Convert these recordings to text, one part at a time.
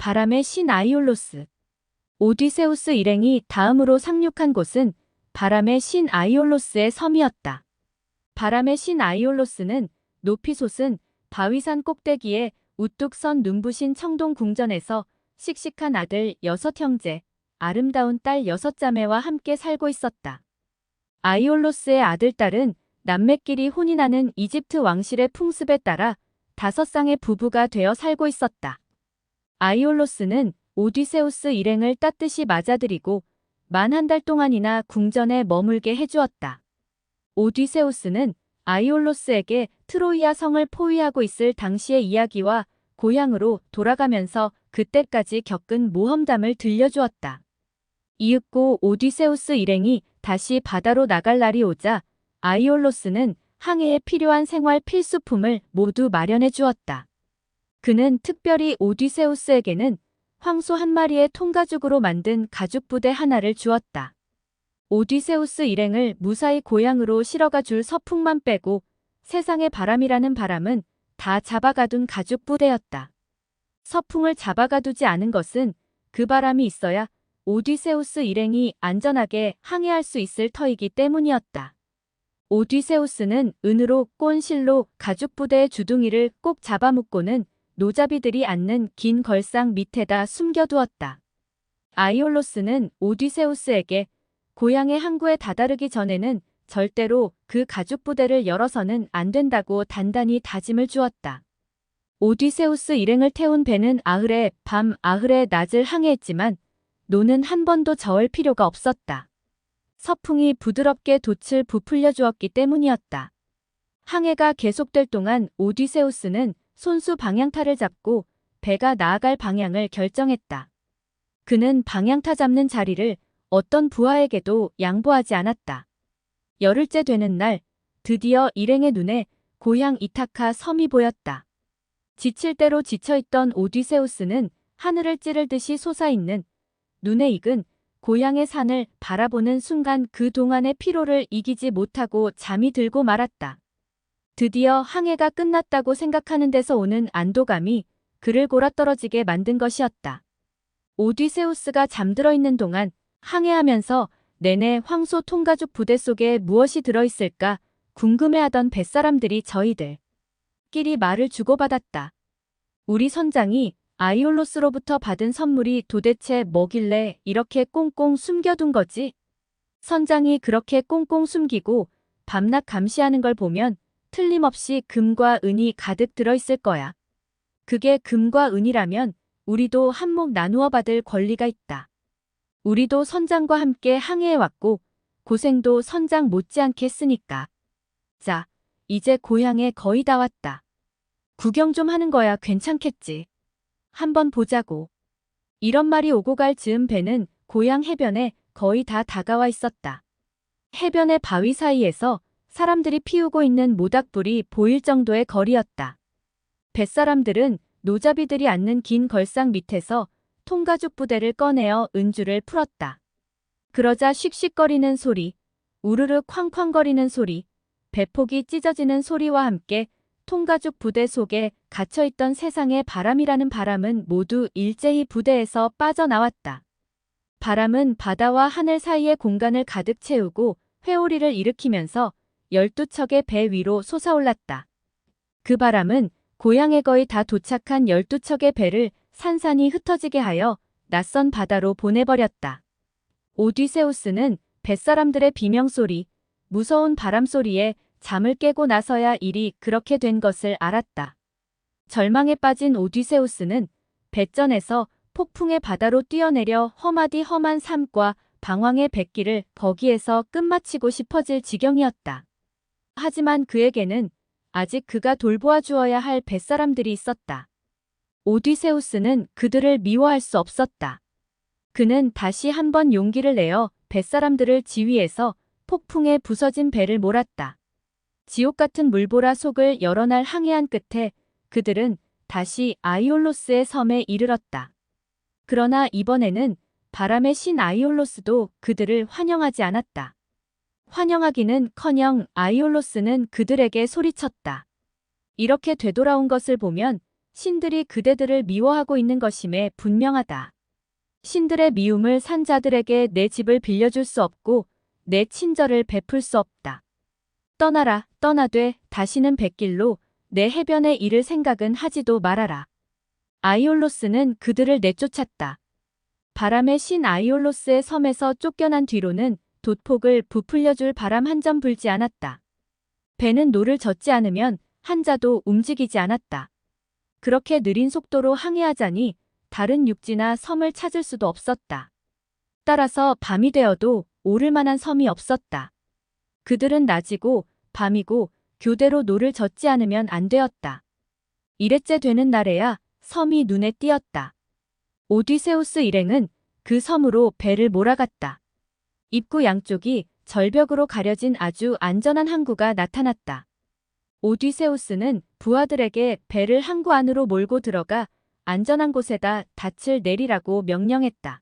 바람의 신 아이올로스. 오디세우스 일행이 다음으로 상륙한 곳은 바람의 신 아이올로스의 섬이었다. 바람의 신 아이올로스는 높이 솟은 바위산 꼭대기에 우뚝 선 눈부신 청동 궁전에서 씩씩한 아들 6형제, 아름다운 딸 6자매와 함께 살고 있었다. 아이올로스의 아들딸은 남매끼리 혼인하는 이집트 왕실의 풍습에 따라 5쌍의 부부가 되어 살고 있었다. 아이올로스는 오디세우스 일행을 따뜻이 맞아들이고 만 한 달 동안이나 궁전에 머물게 해주었다. 오디세우스는 아이올로스에게 트로이아 성을 포위하고 있을 당시의 이야기와 고향으로 돌아가면서 그때까지 겪은 모험담을 들려주었다. 이윽고 오디세우스 일행이 다시 바다로 나갈 날이 오자 아이올로스는 항해에 필요한 생활 필수품을 모두 마련해 주었다. 그는 특별히 오디세우스에게는 황소 한 마리의 통가죽으로 만든 가죽부대 하나를 주었다. 오디세우스 일행을 무사히 고향으로 실어가 줄 서풍만 빼고 세상의 바람이라는 바람은 다 잡아가둔 가죽부대였다. 서풍을 잡아가두지 않은 것은 그 바람이 있어야 오디세우스 일행이 안전하게 항해할 수 있을 터이기 때문이었다. 오디세우스는 은으로 꼰 실로 가죽부대의 주둥이를 꼭 잡아묶고는 노잡이들이 앉는 긴 걸상 밑에다 숨겨두었다. 아이올로스는 오디세우스에게 고향의 항구에 다다르기 전에는 절대로 그 가죽부대를 열어서는 안 된다고 단단히 다짐을 주었다. 오디세우스 일행을 태운 배는 아흘의 밤 아흘의 낮을 항해했지만 노는 한 번도 저을 필요가 없었다. 서풍이 부드럽게 돛을 부풀려 주었기 때문이었다. 항해가 계속될 동안 오디세우스는 손수 방향타를 잡고 배가 나아갈 방향을 결정했다. 그는 방향타 잡는 자리를 어떤 부하에게도 양보하지 않았다. 열흘째 되는 날, 드디어 일행의 눈에 고향 이타카 섬이 보였다. 지칠 대로 지쳐있던 오디세우스는 하늘을 찌르듯이 솟아있는 눈에 익은 고향의 산을 바라보는 순간 그동안의 피로를 이기지 못하고 잠이 들고 말았다. 드디어 항해가 끝났다고 생각하는 데서 오는 안도감이 그를 골아떨어지게 만든 것이었다. 오디세우스가 잠들어 있는 동안 항해하면서 내내 황소 통가죽 부대 속에 무엇이 들어있을까 궁금해하던 뱃사람들이 저희들끼리 말을 주고받았다. 우리 선장이 아이올로스로부터 받은 선물이 도대체 뭐길래 이렇게 꽁꽁 숨겨둔 거지? 선장이 그렇게 꽁꽁 숨기고 밤낮 감시하는 걸 보면 틀림없이 금과 은이 가득 들어있을 거야. 그게 금과 은이라면 우리도 한몫 나누어 받을 권리가 있다. 우리도 선장과 함께 항해해왔고 고생도 선장 못지않게 했으니까. 자, 이제 고향에 거의 다 왔다. 구경 좀 하는 거야 괜찮겠지. 한번 보자고. 이런 말이 오고 갈 즈음 배는 고향 해변에 거의 다 다가와 있었다. 해변의 바위 사이에서 사람들이 피우고 있는 모닥불이 보일 정도의 거리였다. 뱃사람들은 노잡이들이 앉는 긴 걸상 밑에서 통가죽 부대를 꺼내어 은줄을 풀었다. 그러자 씩씩거리는 소리, 우르르 쾅쾅거리는 소리, 배폭이 찢어지는 소리와 함께 통가죽 부대 속에 갇혀있던 세상의 바람이라는 바람은 모두 일제히 부대에서 빠져나왔다. 바람은 바다와 하늘 사이의 공간을 가득 채우고 회오리를 일으키면서 12척의 배 위로 솟아올랐다. 그 바람은 고향에 거의 다 도착한 12척의 배를 산산이 흩어지게 하여 낯선 바다로 보내버렸다. 오디세우스는 뱃사람들의 비명소리, 무서운 바람소리에 잠을 깨고 나서야 일이 그렇게 된 것을 알았다. 절망에 빠진 오디세우스는 배전에서 폭풍의 바다로 뛰어내려 험하디 험한 삶과 방황의 백기를 거기에서 끝마치고 싶어질 지경이었다. 하지만 그에게는 아직 그가 돌보아 주어야 할 뱃사람들이 있었다. 오디세우스는 그들을 미워할 수 없었다. 그는 다시 한번 용기를 내어 뱃사람들을 지휘해서 폭풍에 부서진 배를 몰았다. 지옥 같은 물보라 속을 여러 날 항해한 끝에 그들은 다시 아이올로스의 섬에 이르렀다. 그러나 이번에는 바람의 신 아이올로스도 그들을 환영하지 않았다. 환영하기는커녕 아이올로스는 그들에게 소리쳤다. 이렇게 되돌아온 것을 보면 신들이 그대들을 미워하고 있는 것임에 분명하다. 신들의 미움을 산 자들에게 내 집을 빌려줄 수 없고 내 친절을 베풀 수 없다. 떠나라, 떠나되 다시는 뱃길로 내 해변에 이를 생각은 하지도 말아라. 아이올로스는 그들을 내쫓았다. 바람의 신 아이올로스의 섬에서 쫓겨난 뒤로는 돛폭을 부풀려줄 바람 한 점 불지 않았다. 배는 노를 젓지 않으면 한자도 움직이지 않았다. 그렇게 느린 속도로 항해하자니 다른 육지나 섬을 찾을 수도 없었다. 따라서 밤이 되어도 오를 만한 섬이 없었다. 그들은 낮이고 밤이고 교대로 노를 젓지 않으면 안 되었다. 이래째 되는 날에야 섬이 눈에 띄었다. 오디세우스 일행은 그 섬으로 배를 몰아갔다. 입구 양쪽이 절벽으로 가려진 아주 안전한 항구가 나타났다. 오디세우스는 부하들에게 배를 항구 안으로 몰고 들어가 안전한 곳에다 닻을 내리라고 명령했다.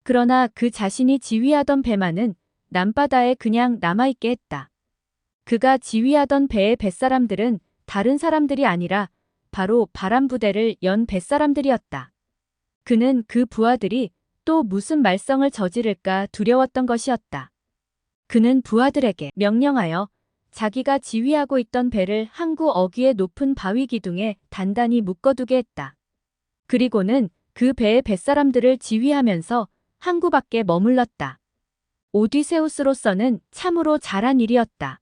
그러나 그 자신이 지휘하던 배만은 남바다에 그냥 남아있게 했다. 그가 지휘하던 배의 뱃사람들은 다른 사람들이 아니라 바로 바람부대를 연 뱃사람들이었다. 그는 그 부하들이 또 무슨 말썽을 저지를까 두려웠던 것이었다. 그는 부하들에게 명령하여 자기가 지휘하고 있던 배를 항구 어귀의 높은 바위 기둥에 단단히 묶어두게 했다. 그리고는 그 배의 뱃사람들을 지휘하면서 항구 밖에 머물렀다. 오디세우스로서는 참으로 잘한 일이었다.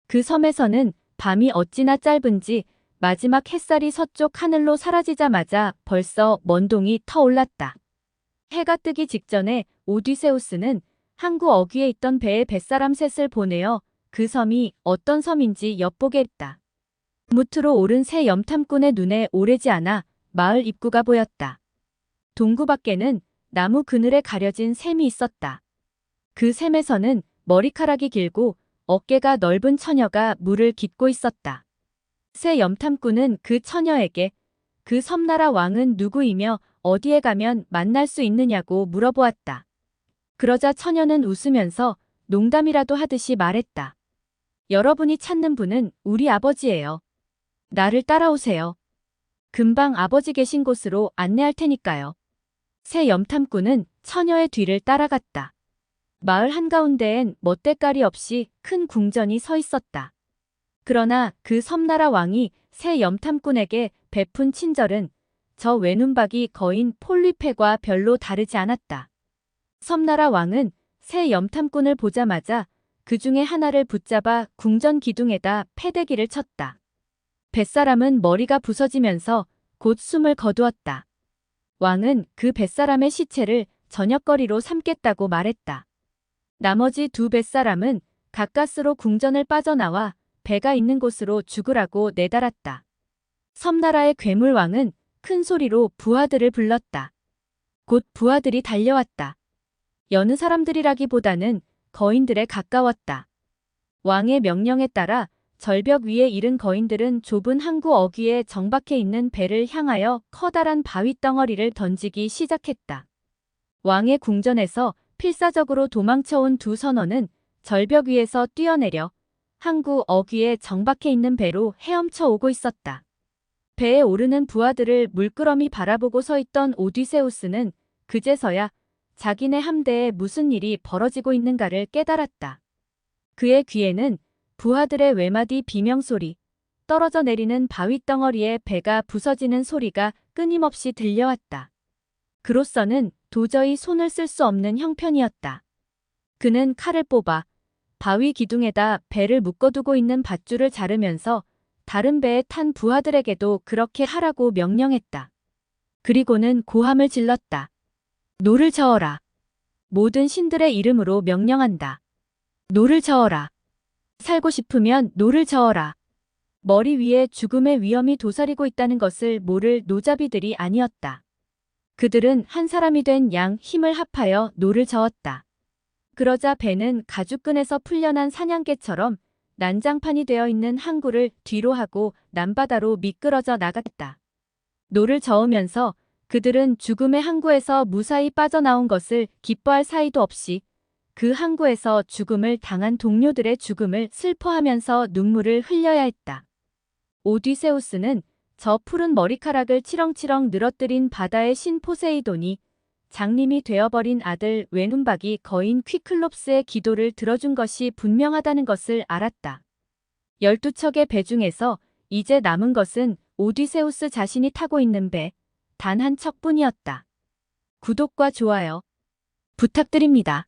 그 섬에서는 밤이 어찌나 짧은지 마지막 햇살이 서쪽 하늘로 사라지자마자 벌써 먼동이 터올랐다. 해가 뜨기 직전에 오디세우스는 항구 어귀에 있던 배의 뱃사람 셋을 보내어 그 섬이 어떤 섬인지 엿보게 했다. 무트로 오른 새 염탐꾼의 눈에 오래지 않아 마을 입구가 보였다. 동구 밖에는 나무 그늘에 가려진 샘이 있었다. 그 샘에서는 머리카락이 길고 어깨가 넓은 처녀가 물을 깃고 있었다. 새 염탐꾼은 그 처녀에게 그 섬나라 왕은 누구이며 어디에 가면 만날 수 있느냐고 물어보았다. 그러자 처녀는 웃으면서 농담이라도 하듯이 말했다. 여러분이 찾는 분은 우리 아버지예요. 나를 따라오세요. 금방 아버지 계신 곳으로 안내할 테니까요. 새 염탐꾼은 처녀의 뒤를 따라갔다. 마을 한가운데엔 멋대가리 없이 큰 궁전이 서 있었다. 그러나 그 섬나라 왕이 새 염탐꾼에게 베푼 친절은 저 외눈박이 거인 폴리페과 별로 다르지 않았다. 섬나라 왕은 새 염탐꾼을 보자마자 그 중에 하나를 붙잡아 궁전 기둥에다 패대기를 쳤다. 뱃사람은 머리가 부서지면서 곧 숨을 거두었다. 왕은 그 뱃사람의 시체를 저녁거리로 삼겠다고 말했다. 나머지 두 뱃사람은 가까스로 궁전을 빠져나와 배가 있는 곳으로 죽으라고 내달았다. 섬나라의 괴물왕은 큰 소리로 부하들을 불렀다. 곧 부하들이 달려왔다. 여느 사람들이라기보다는 거인들에 가까웠다. 왕의 명령에 따라 절벽 위에 이른 거인들은 좁은 항구 어귀에 정박해 있는 배를 향하여 커다란 바위 덩어리를 던지기 시작했다. 왕의 궁전에서 필사적으로 도망쳐온 두 선원은 절벽 위에서 뛰어내려 항구 어귀에 정박해 있는 배로 헤엄쳐 오고 있었다. 배에 오르는 부하들을 물끄러미 바라보고 서 있던 오디세우스는 그제서야 자기네 함대에 무슨 일이 벌어지고 있는가를 깨달았다. 그의 귀에는 부하들의 외마디 비명소리, 떨어져 내리는 바위덩어리에 배가 부서지는 소리가 끊임없이 들려왔다. 그로서는 도저히 손을 쓸 수 없는 형편이었다. 그는 칼을 뽑아 바위 기둥에다 배를 묶어두고 있는 밧줄을 자르면서 다른 배에 탄 부하들에게도 그렇게 하라고 명령했다. 그리고는 고함을 질렀다. 노를 저어라. 모든 신들의 이름으로 명령한다. 노를 저어라. 살고 싶으면 노를 저어라. 머리 위에 죽음의 위험이 도사리고 있다는 것을 모를 노자비들이 아니었다. 그들은 한 사람이 된 양 힘을 합하여 노를 저었다. 그러자 배는 가죽끈에서 풀려난 사냥개처럼 난장판이 되어 있는 항구를 뒤로 하고 남바다로 미끄러져 나갔다. 노를 저으면서 그들은 죽음의 항구에서 무사히 빠져나온 것을 기뻐할 사이도 없이 그 항구에서 죽음을 당한 동료들의 죽음을 슬퍼하면서 눈물을 흘려야 했다. 오디세우스는 저 푸른 머리카락을 치렁치렁 늘어뜨린 바다의 신 포세이돈이 장님이 되어버린 아들 왼훈박이 거인 퀴클롭스의 기도를 들어준 것이 분명하다는 것을 알았다. 12척의 배 중에서 이제 남은 것은 오디세우스 자신이 타고 있는 배, 단 한 척뿐이었다. 구독과 좋아요 부탁드립니다.